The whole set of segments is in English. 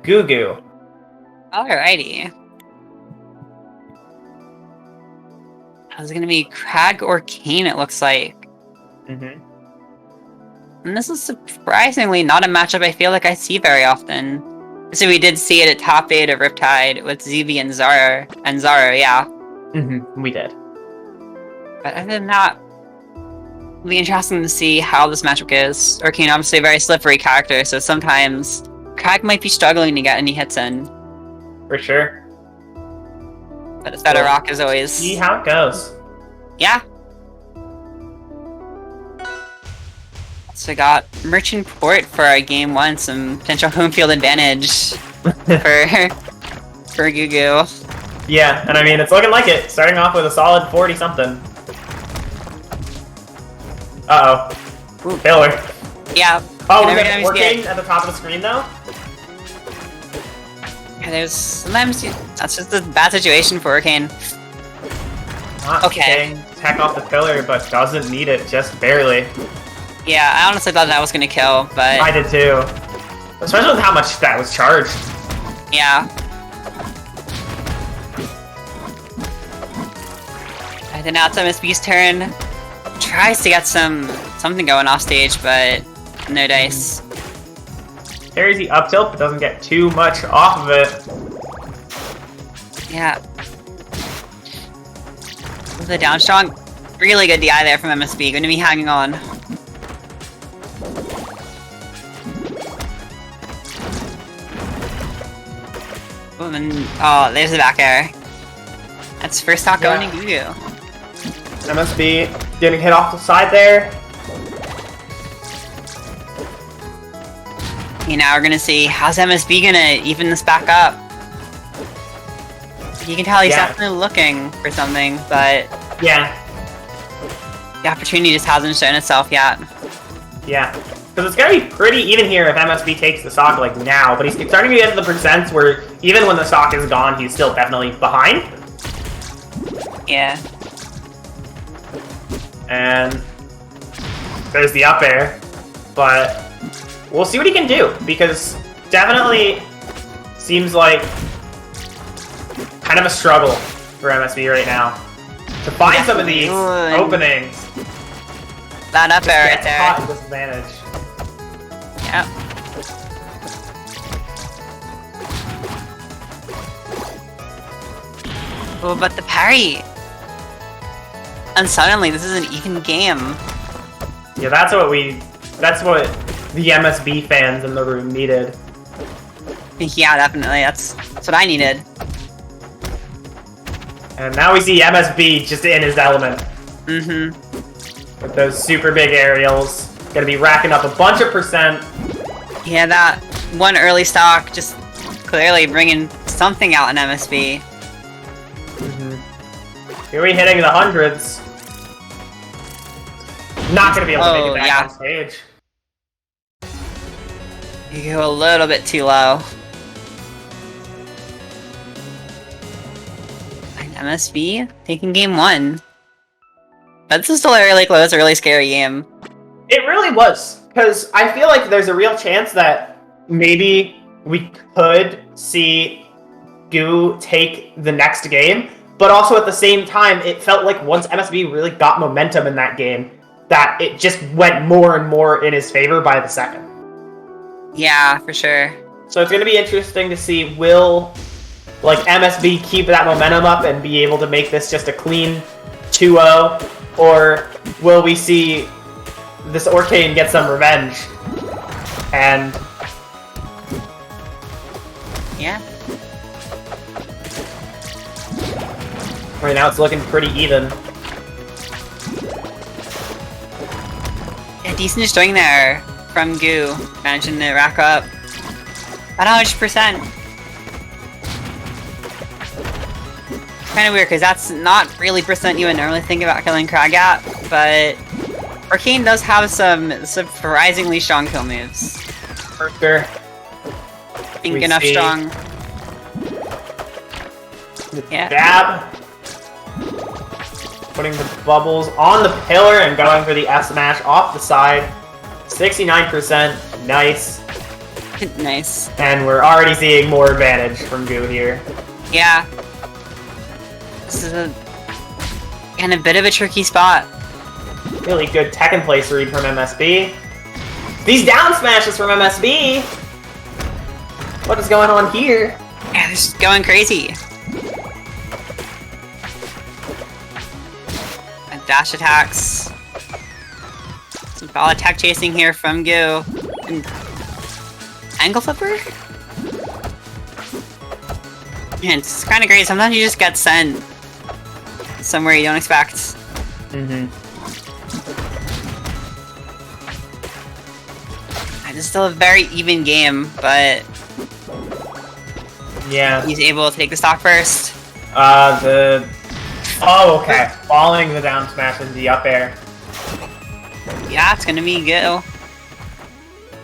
Goo Goo. Alrighty. How's it gonna be? Crag or Kane, it looks like. Mm-hmm. And this is surprisingly not a matchup I feel like I see very often. So we did see it at top 8 of Riptide with ZV and Zara. Yeah. Mm-hmm. We did. But other than that, it'll be interesting to see how this matchup goes. Kane, obviously a very slippery character, so sometimes Crag might be struggling to get any hits in. For sure. But it's better rock as always. See how it goes. Yeah. So we got Merchant Port for our game 1, some potential home field advantage for Goo Goo. Yeah, and I mean, it's looking like it. Starting off with a solid 40-something. Uh-oh. Pillar. Yeah. Oh, was it working at the top of the screen, though? Yeah, there's sometimes that's just a bad situation for Kane. Not getting tech off the pillar, but doesn't need it, just barely. Yeah, I honestly thought that was gonna kill, but... I did too. Especially with how much that was charged. Yeah. And then now it's MSB's turn. Tries to get something going off stage, but no dice. Carries the up tilt, but doesn't get too much off of it. Yeah. The down strong. Really good DI there from MSB. Going to be hanging on. Oh, there's the back air. That's first stock going to Goo Goo. MSB getting hit off the side there. Okay, now we're gonna see how's MSB gonna even this back up. You can tell he's definitely looking for something, but yeah, the opportunity just hasn't shown itself yet. Yeah, because it's gonna be pretty even here if MSB takes the stock like now, but he's starting to get to the percents where even when the stock is gone, he's still definitely behind. Yeah. And there's the up air, but we'll see what he can do, because definitely seems like kind of a struggle for MSB right now to find some of these openings. That up air right there. Caught in disadvantage. Yep. Oh, but the parry. And suddenly, this is an even game. Yeah, that's what the MSB fans in the room needed. Yeah, definitely. That's what I needed. And now we see MSB just in his element. Mm-hmm. With those super big aerials. Gonna be racking up a bunch of percent. Yeah, that one early stock just clearly bringing something out in MSB. Mm-hmm. Here we hitting the hundreds. Not gonna be able to make it back on stage. You go a little bit too low. And MSB taking game 1. But this is still a really close, a really scary game. It really was, because I feel like there's a real chance that maybe we could see Goo take the next game, but also at the same time, it felt like once MSB really got momentum in that game, that it just went more and more in his favor by the second. Yeah, for sure. So it's going to be interesting to see, will MSB keep that momentum up and be able to make this just a clean 2-0, or will we see this Orcane get some revenge? And yeah. Right now it's looking pretty even. Yeah, decent destroying there from Goo. Managing to rack up about 100%. Kind of weird, because that's not really percent you would normally think about killing Crag at, but Orcane does have some surprisingly strong kill moves. For sure. Think enough strong. Yeah. Dab. Putting the bubbles on the pillar and going for the F smash off the side. 69%. Nice. Nice. And we're already seeing more advantage from Goo here. Yeah. This is a bit of a tricky spot. Really good tech and place read from MSB. These down smashes from MSB! What is going on here? Yeah, they're just going crazy. And dash attacks. Some solid tech chasing here from Goo. And angle flipper? And it's kind of great. Sometimes you just get sent somewhere you don't expect. Mm-hmm. And it's still a very even game, but yeah, he's able to take the stock first. Oh, okay. Falling the down smash into the up air. Yeah, it's gonna be Goo.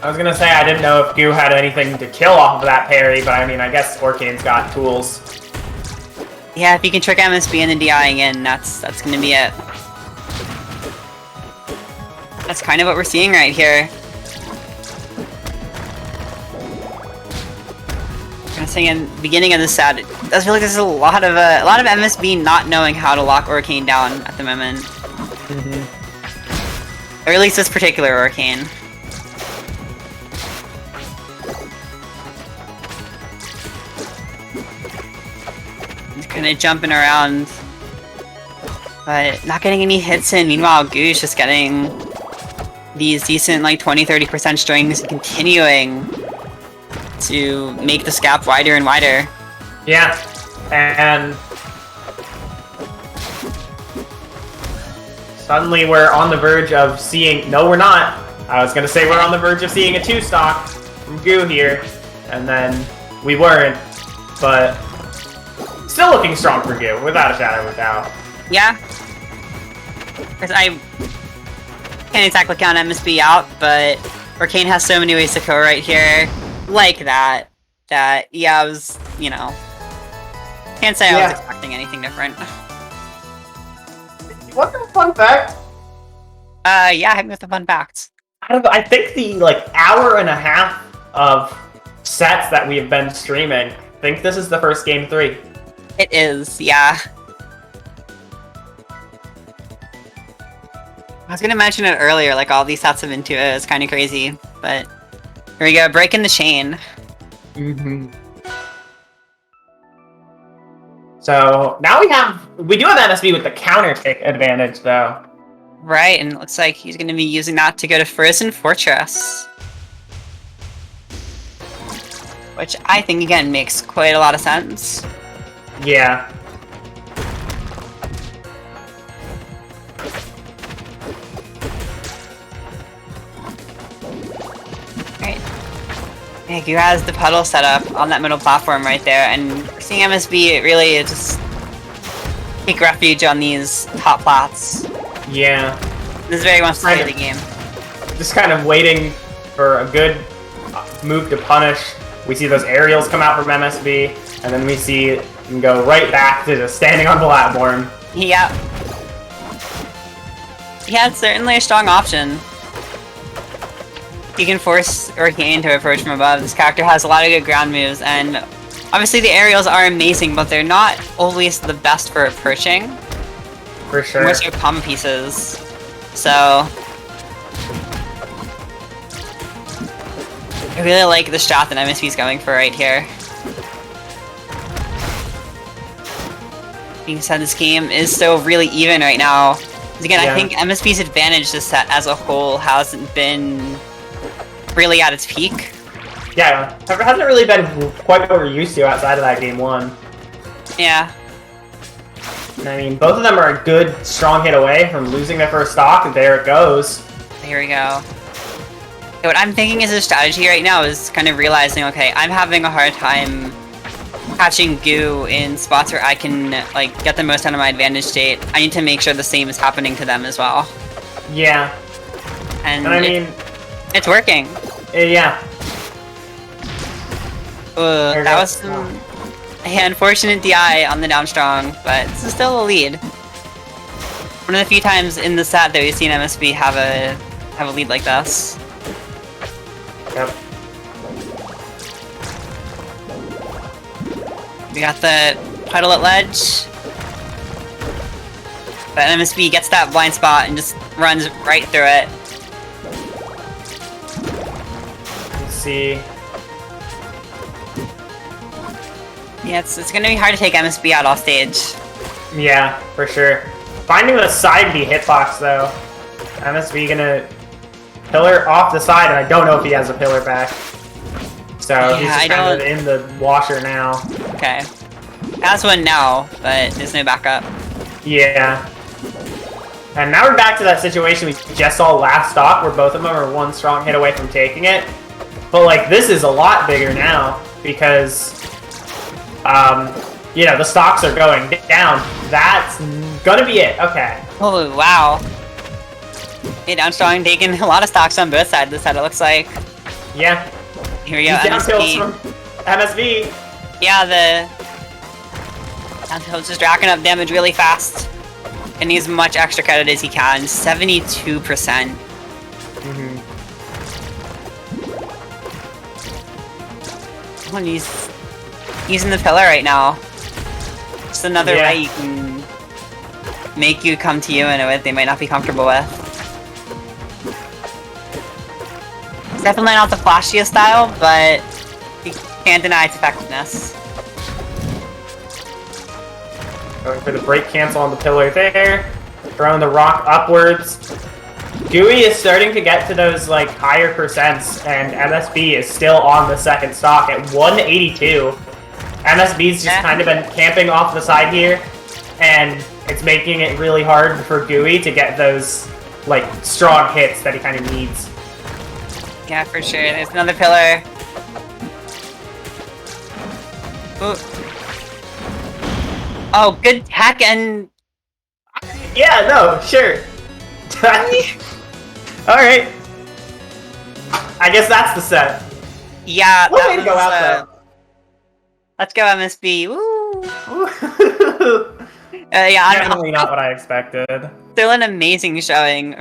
I was gonna say I didn't know if Goo had anything to kill off of that parry, but I mean, I guess Orcane's got tools. Yeah, if you can trick MSB into DIing in, that's gonna be it. That's kind of what we're seeing right here. I was saying in the beginning of the set, it does feel like there's a lot of MSB not knowing how to lock Orcane down at the moment. Or at least this particular Orcane. He's kind of jumping around, but not getting any hits in. Meanwhile, Goo's just getting these decent, like, 20-30% strings and continuing to make this gap wider and wider. Yeah, and suddenly we're on the verge of seeing... No, we're not. I was gonna say we're on the verge of seeing a 2-stock from Goo here, and then we weren't, but still looking strong for Goo, without a shadow of a doubt. Yeah. Because I can't exactly count MSB out, but Orcane has so many ways to go right here. Like that, yeah, I was, you know, can't say I was expecting anything different. What's a fun fact? Yeah, hit me with the fun facts. I think the, like, hour and a half of sets that we have been streaming, I think this is the first Game 3. It is, yeah. I was gonna mention it earlier, like, all these sets have been to it, it's kind of crazy, but here we go, breaking the chain. Mm-hmm. So, now we do have MSB with the counter pick advantage, though. Right, and it looks like he's gonna be using that to go to Frozen Fortress. Which I think, again, makes quite a lot of sense. Yeah. Right. Yeah, Goo has the puddle set up on that middle platform right there, and seeing MSB really just take refuge on these top plats. Yeah. This is very much the way of the game. Just kind of waiting for a good move to punish. We see those aerials come out from MSB, and then we see it go right back to just standing on the platform. Yeah. Yeah, it's certainly a strong option. You can force Orcane to approach from above. This character has a lot of good ground moves, and obviously the aerials are amazing, but they're not always the best for approaching. For sure. More so combo pieces. So I really like the shot that MSB's going for right here. Being said, this game is still really even right now. Again, I think MSB's advantage this set as a whole hasn't been really at its peak. Yeah, it hasn't really been quite what we're used to outside of that Game 1. Yeah. I mean, both of them are a good, strong hit away from losing their first stock, and there it goes. Here we go. Okay, what I'm thinking is a strategy right now is kind of realizing, okay, I'm having a hard time catching Goo in spots where I can, like, get the most out of my advantage state. I need to make sure the same is happening to them as well. Yeah. And I mean... it's working. Yeah. That was some unfortunate DI on the down strong, but this is still a lead. One of the few times in the set that we've seen MSB have a lead like this. Yep. We got the Puddle Ledge. But MSB gets that blind spot and just runs right through it. Let's see. Yeah, it's gonna be hard to take MSB out off stage. Yeah, for sure. Finding the side B hitbox though. MSB gonna pillar off the side, and I don't know if he has a pillar back. So Yeah, he's just kind of in the washer now. Okay. Has one now, but there's no backup. Yeah. And now we're back to that situation we just saw last stock, where both of them are one strong hit away from taking it. But like, this is a lot bigger now, because you know, the stocks are going down. That's gonna be it. Okay. Oh, wow. Hey, down strong, taking a lot of stocks on both sides of the set, it looks like. Yeah. Here we go, Down tilts MSB. from MSB. Yeah, the down tilt's just racking up damage really fast. And needs as much extra credit as he can. 72%. Mm-hmm. Oh, and he's using the pillar right now. Just another way you can make you come to you in a way they might not be comfortable with. It's definitely not the flashiest style, but you can't deny its effectiveness. Going for the break cancel on the pillar there. Throwing the rock upwards. Gooey is starting to get to those like higher percents, and MSB is still on the second stock at 182. MSB's just kind of been camping off the side here, and it's making it really hard for Gooey to get those like strong hits that he kind of needs. Yeah, for sure. There's another pillar. Ooh. Oh, good tech and... Yeah, no, sure. Alright. I guess that's the set. Yeah, What way to go out, though? Let's go, MSB. Woo! Yeah, Yeah, definitely not what I expected. Still an amazing showing